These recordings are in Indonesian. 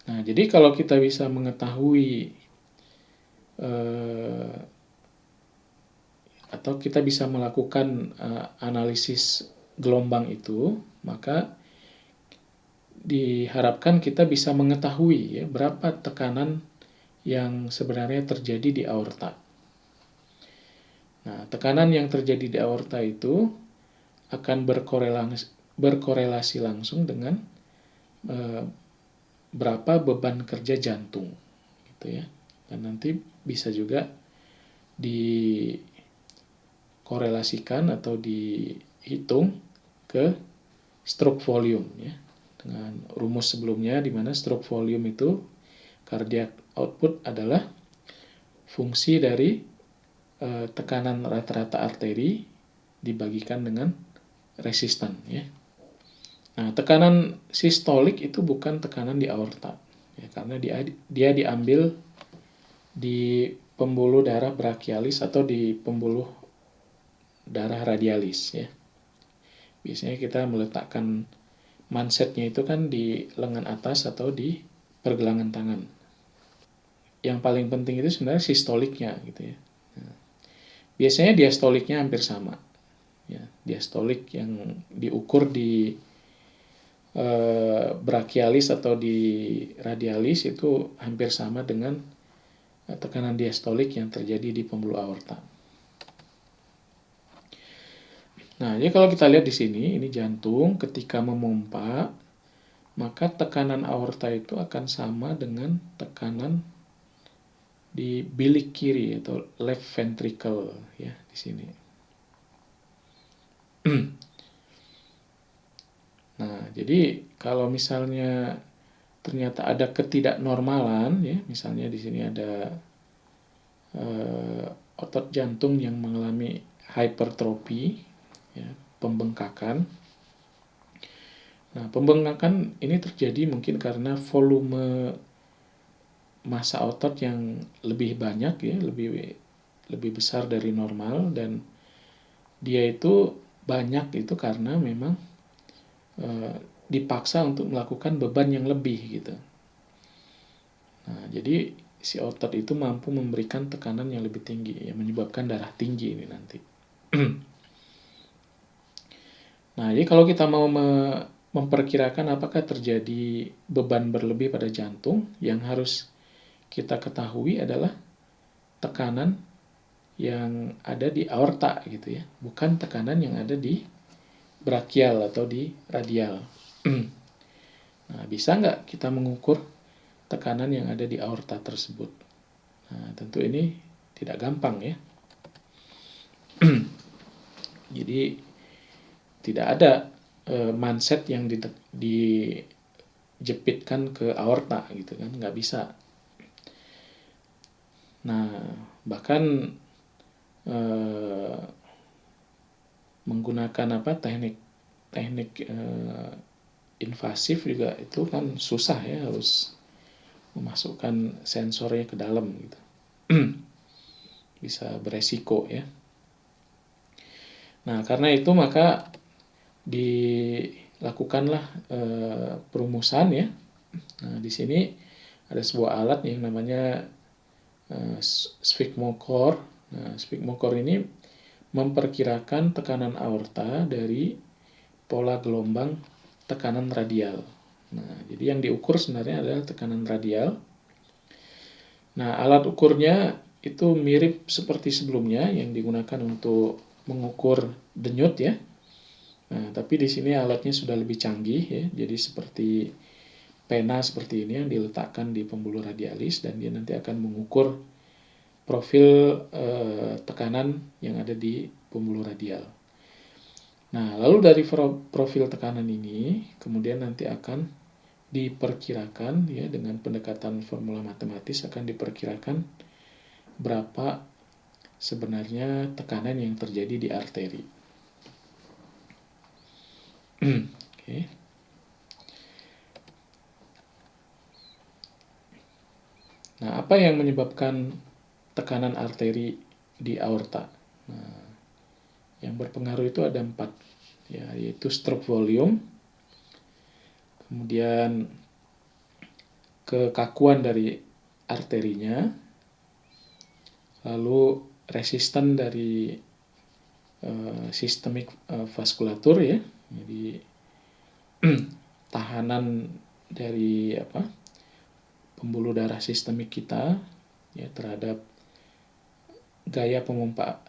Nah, jadi kalau kita bisa mengetahui atau kita bisa melakukan analisis gelombang itu, maka diharapkan kita bisa mengetahui ya berapa tekanan yang sebenarnya terjadi di aorta. Nah, tekanan yang terjadi di aorta itu akan berkorelasi langsung dengan berapa beban kerja jantung, gitu ya. Dan nanti bisa juga dikorelasikan atau dihitung ke stroke volume ya. Dengan rumus sebelumnya di mana stroke volume itu cardiac output adalah fungsi dari tekanan rata-rata arteri dibagikan dengan resistan ya. Nah, tekanan sistolik itu bukan tekanan di aorta ya, karena dia diambil di pembuluh darah brachialis atau di pembuluh darah radialis ya. Biasanya kita meletakkan mansetnya itu kan di lengan atas atau di pergelangan tangan. Yang paling penting itu sebenarnya sistoliknya gitu ya. Nah, biasanya diastoliknya hampir sama. Ya, diastolik yang diukur di brachialis atau di radialis itu hampir sama dengan tekanan diastolik yang terjadi di pembuluh aorta. Nah, jadi kalau kita lihat di sini, ini jantung ketika memompa, maka tekanan aorta itu akan sama dengan tekanan di bilik kiri atau left ventricle ya di sini. Nah, jadi kalau misalnya ternyata ada ketidaknormalan ya, misalnya di sini ada otot jantung yang mengalami hypertrofi ya, pembengkakan. Nah, pembengkakan ini terjadi mungkin karena volume massa otot yang lebih banyak ya, lebih besar dari normal, dan dia itu banyak itu karena memang dipaksa untuk melakukan beban yang lebih gitu. Nah, jadi si otot itu mampu memberikan tekanan yang lebih tinggi yang menyebabkan darah tinggi ini nanti. Nah, jadi kalau kita mau memperkirakan apakah terjadi beban berlebih pada jantung, yang harus kita ketahui adalah tekanan yang ada di aorta gitu ya, bukan tekanan yang ada di brachial atau di radial. Nah, bisa nggak kita mengukur tekanan yang ada di aorta tersebut? Nah, tentu ini tidak gampang ya. Jadi tidak ada manset yang dijepitkan ke aorta gitu kan, nggak bisa. Nah, bahkan menggunakan teknik invasif juga itu kan susah ya, harus memasukkan sensornya ke dalam gitu. Bisa beresiko ya. Nah, karena itu maka dilakukanlah perumusan ya. Nah, di sini ada sebuah alat yang namanya sphygmocore. Nah, sphygmocore ini memperkirakan tekanan aorta dari pola gelombang tekanan radial. Nah, jadi yang diukur sebenarnya adalah tekanan radial. Nah, alat ukurnya itu mirip seperti sebelumnya yang digunakan untuk mengukur denyut ya. Nah, tapi di sini alatnya sudah lebih canggih ya. Jadi seperti pena seperti ini yang diletakkan di pembuluh radialis, dan dia nanti akan mengukur profil tekanan yang ada di pembuluh radial. Nah, lalu dari profil tekanan ini kemudian nanti akan diperkirakan ya, dengan pendekatan formula matematis akan diperkirakan berapa sebenarnya tekanan yang terjadi di arteri. Okay. Nah, apa yang menyebabkan tekanan arteri di aorta? Nah, yang berpengaruh itu ada 4 ya, yaitu stroke volume, kemudian kekakuan dari arterinya, lalu resisten dari sistemik vaskulatur ya, jadi tahanan dari pembuluh darah sistemik kita ya terhadap gaya pompa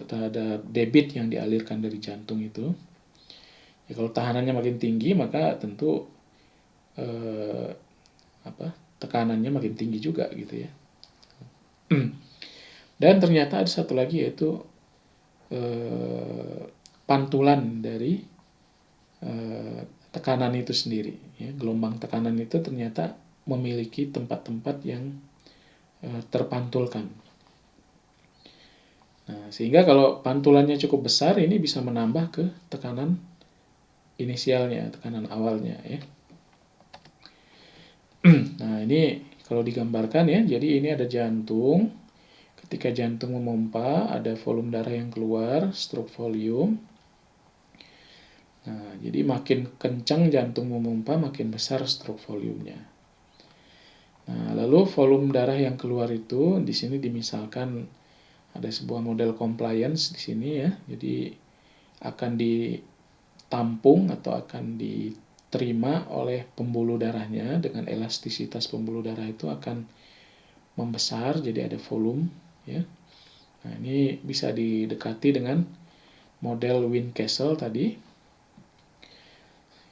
terhadap debit yang dialirkan dari jantung itu. Ya, kalau tahanannya makin tinggi maka tentu tekanannya makin tinggi juga gitu ya. Dan ternyata ada satu lagi yaitu pantulan dari tekanan itu sendiri. Ya. Gelombang tekanan itu ternyata memiliki tempat-tempat yang terpantulkan. Nah, sehingga kalau pantulannya cukup besar, ini bisa menambah ke tekanan inisialnya, tekanan awalnya ya. Nah, ini kalau digambarkan ya, jadi ini ada jantung. Ketika jantung memompa, ada volume darah yang keluar, stroke volume. Nah, jadi makin kencang jantung memompa, makin besar stroke volumenya. Nah, lalu volume darah yang keluar itu di sini dimisalkan ada sebuah model compliance di sini ya. Jadi akan ditampung atau akan diterima oleh pembuluh darahnya dengan elastisitas pembuluh darah itu akan membesar, jadi ada volume ya. Nah, ini bisa didekati dengan model Windkessel tadi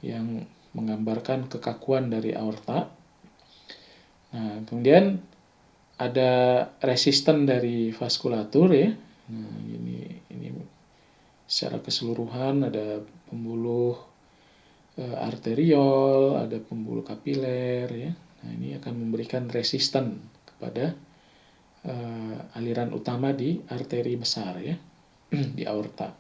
yang menggambarkan kekakuan dari aorta. Nah, kemudian ada resisten dari vaskulatur ya. Nah, ini secara keseluruhan ada pembuluh arteriol, ada pembuluh kapiler ya. Nah, ini akan memberikan resisten kepada aliran utama di arteri besar ya, di aorta.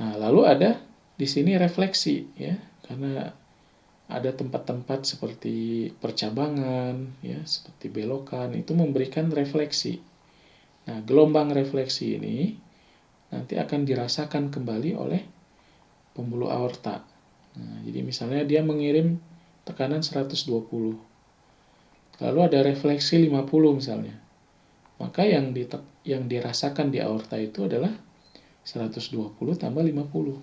Nah, lalu ada di sini refleksi ya, karena ada tempat-tempat seperti percabangan ya, seperti belokan itu memberikan refleksi. Nah, gelombang refleksi ini nanti akan dirasakan kembali oleh pembuluh aorta. Nah, jadi misalnya dia mengirim tekanan 120. Lalu ada refleksi 50 misalnya. Maka yang dirasakan di aorta itu adalah 120 tambah 50.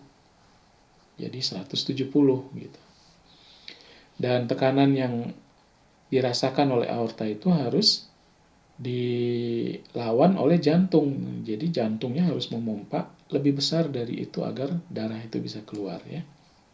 Jadi 170 gitu. Dan tekanan yang dirasakan oleh aorta itu harus dilawan oleh jantung. Jadi jantungnya harus memompa lebih besar dari itu agar darah itu bisa keluar ya.